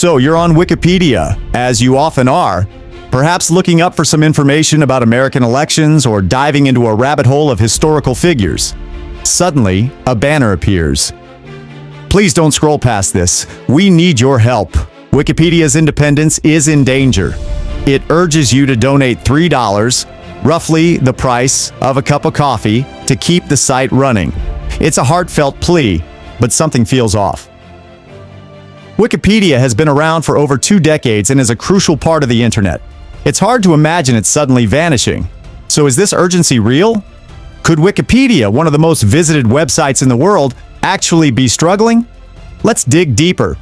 So you're on Wikipedia, as you often are, perhaps looking up for some information about American elections or diving into a rabbit hole of historical figures. Suddenly, a banner appears. Please don't scroll past this. We need your help. Wikipedia's independence is in danger. It urges you to donate $3, roughly the price of a cup of coffee, to keep the site running. It's a heartfelt plea, but something feels off. Wikipedia has been around for over 2 decades and is a crucial part of the internet. It's hard to imagine it suddenly vanishing. So is this urgency real? Could Wikipedia, one of the most visited websites in the world, actually be struggling? Let's dig deeper.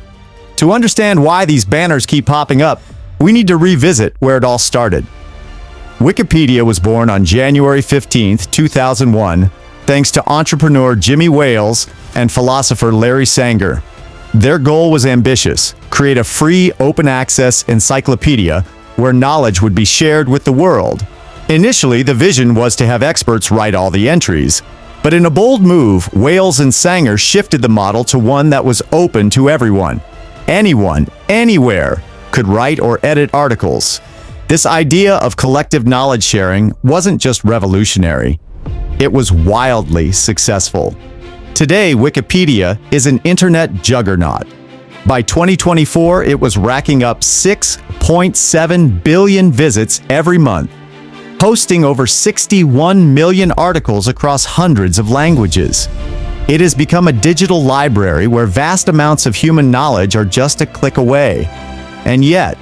To understand why these banners keep popping up, we need to revisit where it all started. Wikipedia was born on January 15, 2001, thanks to entrepreneur Jimmy Wales and philosopher Larry Sanger. Their goal was ambitious: create a free, open-access encyclopedia where knowledge would be shared with the world. Initially, the vision was to have experts write all the entries, but in a bold move, Wales and Sanger shifted the model to one that was open to everyone. Anyone, anywhere, could write or edit articles. This idea of collective knowledge sharing wasn't just revolutionary, it was wildly successful. Today, Wikipedia is an internet juggernaut. By 2024, it was racking up 6.7 billion visits every month, hosting over 61 million articles across hundreds of languages. It has become a digital library where vast amounts of human knowledge are just a click away. And yet,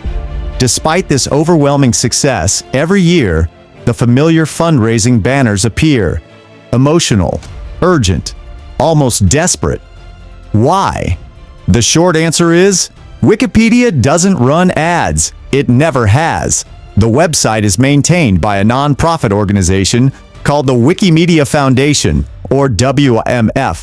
despite this overwhelming success, every year, the familiar fundraising banners appear. Emotional, urgent, almost desperate. Why? The short answer is, Wikipedia doesn't run ads. It never has. The website is maintained by a non-profit organization called the Wikimedia Foundation, or WMF.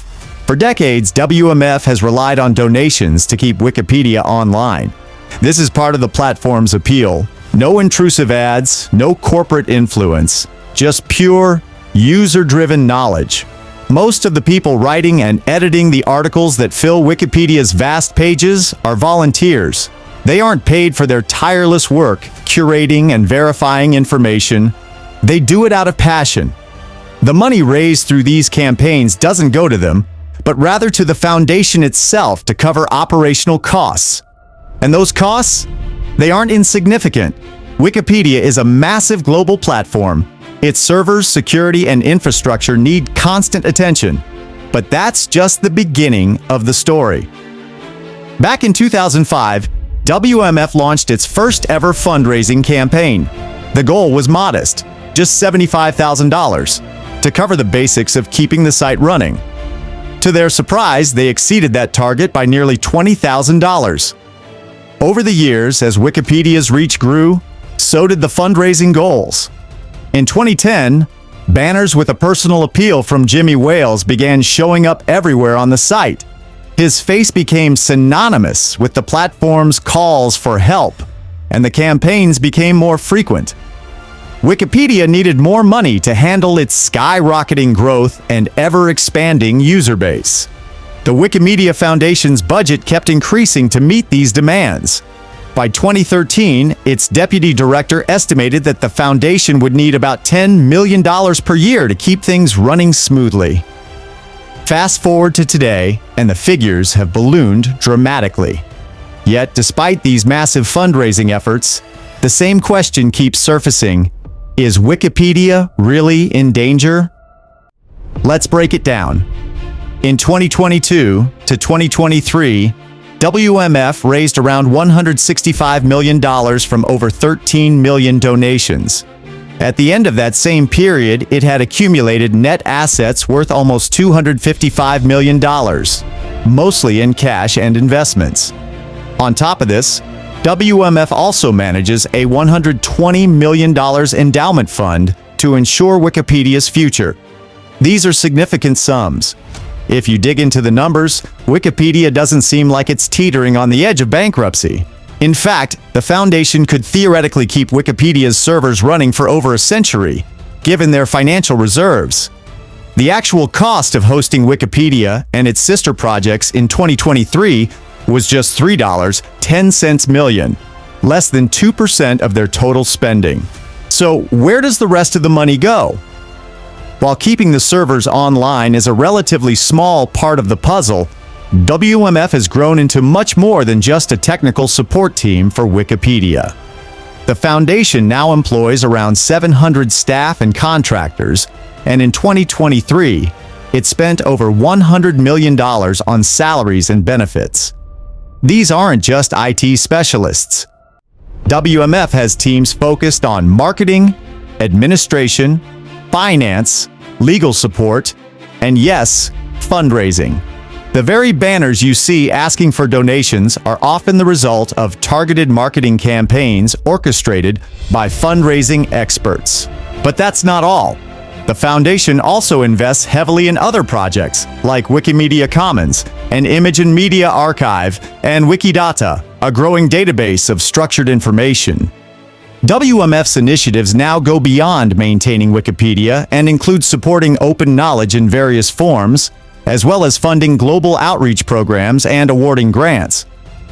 For decades, WMF has relied on donations to keep Wikipedia online. This is part of the platform's appeal. No intrusive ads, no corporate influence, just pure, user-driven knowledge. Most of the people writing and editing the articles that fill Wikipedia's vast pages are volunteers. They aren't paid for their tireless work curating and verifying information. They do it out of passion. The money raised through these campaigns doesn't go to them, but rather to the foundation itself to cover operational costs. And those costs? They aren't insignificant. Wikipedia is a massive global platform. Its servers, security, and infrastructure need constant attention. But that's just the beginning of the story. Back in 2005, WMF launched its first ever fundraising campaign. The goal was modest, just $75,000, to cover the basics of keeping the site running. To their surprise, they exceeded that target by nearly $20,000. Over the years, as Wikipedia's reach grew, so did the fundraising goals. In 2010, banners with a personal appeal from Jimmy Wales began showing up everywhere on the site. His face became synonymous with the platform's calls for help, and the campaigns became more frequent. Wikipedia needed more money to handle its skyrocketing growth and ever-expanding user base. The Wikimedia Foundation's budget kept increasing to meet these demands. By 2013, its deputy director estimated that the foundation would need about $10 million per year to keep things running smoothly. Fast forward to today, and the figures have ballooned dramatically. Yet, despite these massive fundraising efforts, the same question keeps surfacing: is Wikipedia really in danger? Let's break it down. In 2022 to 2023, WMF raised around $165 million from over 13 million donations. At the end of that same period, it had accumulated net assets worth almost $255 million, mostly in cash and investments. On top of this, WMF also manages a $120 million endowment fund to ensure Wikipedia's future. These are significant sums. If you dig into the numbers, Wikipedia doesn't seem like it's teetering on the edge of bankruptcy. In fact, the foundation could theoretically keep Wikipedia's servers running for over a century, given their financial reserves. The actual cost of hosting Wikipedia and its sister projects in 2023 was just $3.10 million, less than 2% of their total spending. So where does the rest of the money go? While keeping the servers online is a relatively small part of the puzzle, WMF has grown into much more than just a technical support team for Wikipedia. The foundation now employs around 700 staff and contractors, and in 2023, it spent over $100 million on salaries and benefits. These aren't just IT specialists. WMF has teams focused on marketing, administration, finance, legal support, and yes, fundraising. The very banners you see asking for donations are often the result of targeted marketing campaigns orchestrated by fundraising experts. But that's not all. The foundation also invests heavily in other projects like Wikimedia Commons, an image and media archive, and Wikidata, a growing database of structured information. WMF's initiatives now go beyond maintaining Wikipedia and include supporting open knowledge in various forms, as well as funding global outreach programs and awarding grants.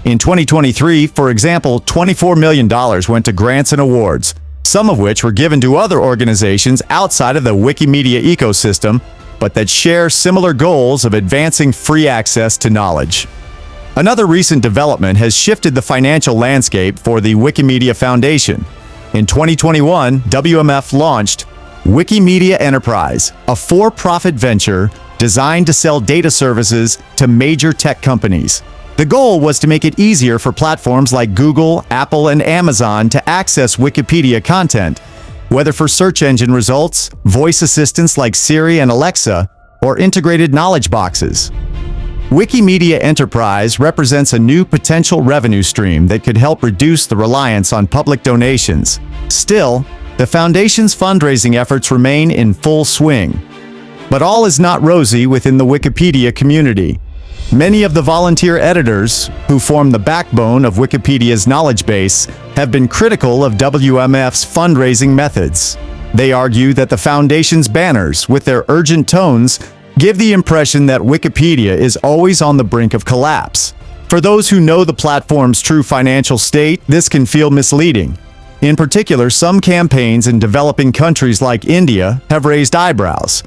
In 2023, for example, $24 million went to grants and awards, some of which were given to other organizations outside of the Wikimedia ecosystem, but that share similar goals of advancing free access to knowledge. Another recent development has shifted the financial landscape for the Wikimedia Foundation. In 2021, WMF launched Wikimedia Enterprise, a for-profit venture designed to sell data services to major tech companies. The goal was to make it easier for platforms like Google, Apple, and Amazon to access Wikipedia content, whether for search engine results, voice assistants like Siri and Alexa, or integrated knowledge boxes. Wikimedia Enterprise represents a new potential revenue stream that could help reduce the reliance on public donations. Still, the Foundation's fundraising efforts remain in full swing. But all is not rosy within the Wikipedia community. Many of the volunteer editors, who form the backbone of Wikipedia's knowledge base, have been critical of WMF's fundraising methods. They argue that the Foundation's banners, with their urgent tones, give the impression that Wikipedia is always on the brink of collapse. For those who know the platform's true financial state, this can feel misleading. In particular, some campaigns in developing countries like India have raised eyebrows.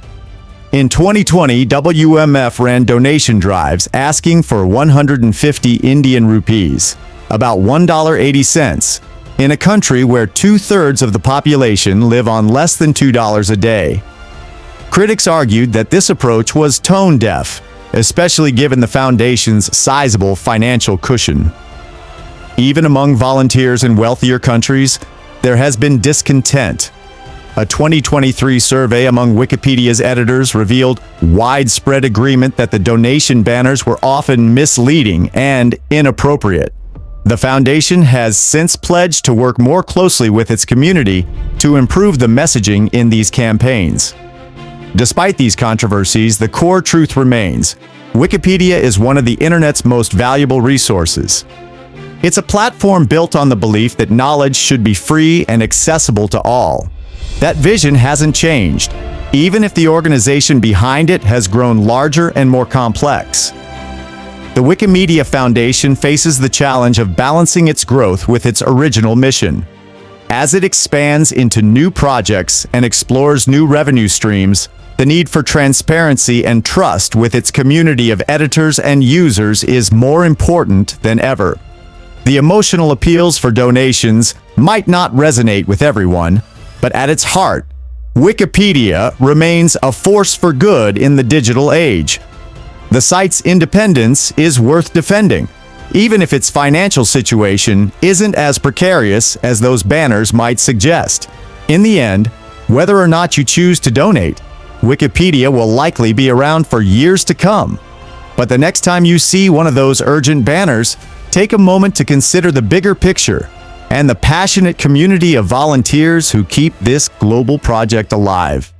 In 2020, WMF ran donation drives asking for 150 Indian rupees, about $1.80, in a country where 2/3 of the population live on less than $2 a day. Critics argued that this approach was tone-deaf, especially given the Foundation's sizable financial cushion. Even among volunteers in wealthier countries, there has been discontent. A 2023 survey among Wikipedia's editors revealed widespread agreement that the donation banners were often misleading and inappropriate. The Foundation has since pledged to work more closely with its community to improve the messaging in these campaigns. Despite these controversies, the core truth remains: Wikipedia is one of the internet's most valuable resources. It's a platform built on the belief that knowledge should be free and accessible to all. That vision hasn't changed, even if the organization behind it has grown larger and more complex. The Wikimedia Foundation faces the challenge of balancing its growth with its original mission. As it expands into new projects and explores new revenue streams, the need for transparency and trust with its community of editors and users is more important than ever. The emotional appeals for donations might not resonate with everyone, but at its heart, Wikipedia remains a force for good in the digital age. The site's independence is worth defending, even if its financial situation isn't as precarious as those banners might suggest. In the end, whether or not you choose to donate, Wikipedia will likely be around for years to come. But the next time you see one of those urgent banners, take a moment to consider the bigger picture and the passionate community of volunteers who keep this global project alive.